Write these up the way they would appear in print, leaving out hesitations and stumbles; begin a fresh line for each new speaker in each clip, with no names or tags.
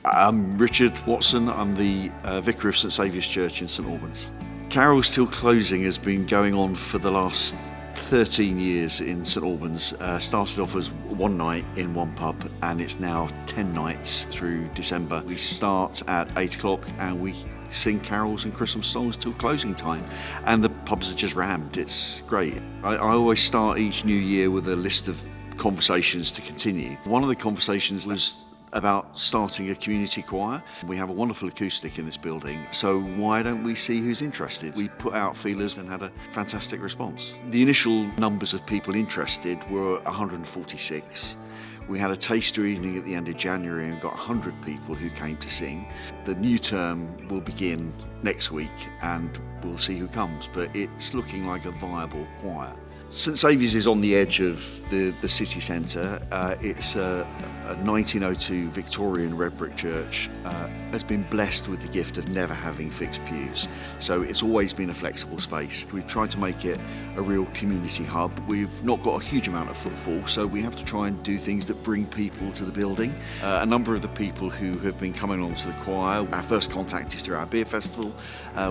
I'm Richard Watson. I'm the vicar of St Saviour's Church in St Albans. Carols Till Closing has been going on for the last 13 years in St Albans. Started off as one night in one pub, and it's now 10 nights through December. We start at 8 o'clock and we sing carols and Christmas songs till closing time, and the pubs are just rammed. It's great. I always start each new year with a list of conversations to continue. One of the conversations was about starting a community choir. We have a wonderful acoustic in this building, so why don't we see who's interested? We put out feelers and had a fantastic response. The initial numbers of people interested were 146. We had a taster evening at the end of January and got 100 people who came to sing. The new term will begin next week and we'll see who comes, but it's looking like a viable choir. St Saviour's is on the edge of the city centre. It's a 1902 Victorian red brick church, has been blessed with the gift of never having fixed pews. So it's always been a flexible space. We've tried to make it a real community hub. We've not got a huge amount of footfall, so we have to try and do things that bring people to the building. A number of the people who have been coming on to the choir, our first contact is through our beer festival.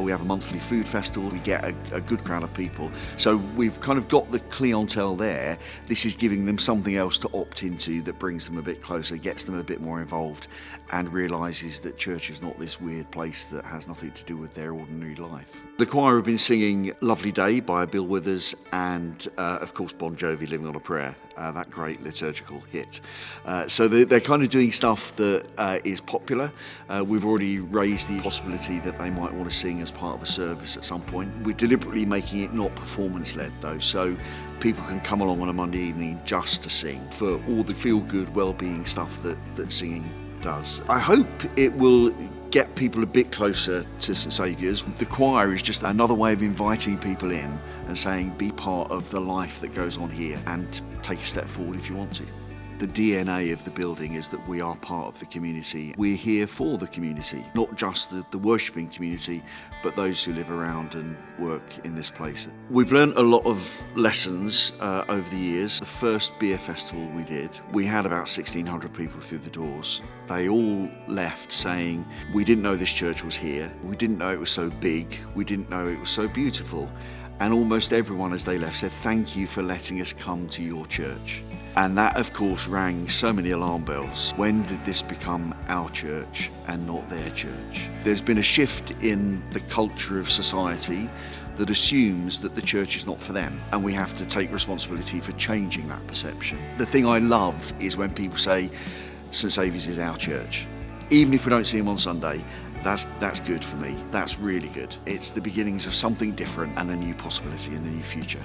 We have a monthly food festival. We get a good crowd of people. So we've kind of got the clientele there. This is giving them something else to opt into that brings them a bit closer, gets them a bit more involved, and realises that church is not this weird place that has nothing to do with their ordinary life. The choir have been singing Lovely Day by Bill Withers and of course Bon Jovi, Living on a Prayer, that great liturgical hit. So they're kind of doing stuff that is popular. We've already raised the possibility that they might want to sing as part of a service at some point. We're deliberately making it not performance-led though, so people can come along on a Monday evening just to sing for all the feel-good, well-being stuff that singing does. I hope it will get people a bit closer to St Saviour's. The choir is just another way of inviting people in and saying, be part of the life that goes on here and take a step forward if you want to. The DNA of the building is that we are part of the community. We're here for the community, not just the worshipping community, but those who live around and work in this place. We've learned a lot of lessons over the years. The first beer festival we did, we had about 1,600 people through the doors. They all left saying, we didn't know this church was here. We didn't know it was so big. We didn't know it was so beautiful. And almost everyone as they left said, thank you for letting us come to your church. And that, of course, rang so many alarm bells. When did this become our church and not their church? There's been a shift in the culture of society that assumes that the church is not for them, and we have to take responsibility for changing that perception. The thing I love is when people say, St Saviour's is our church. Even if we don't see them on Sunday, that's good for me. That's really good. It's the beginnings of something different and a new possibility and a new future.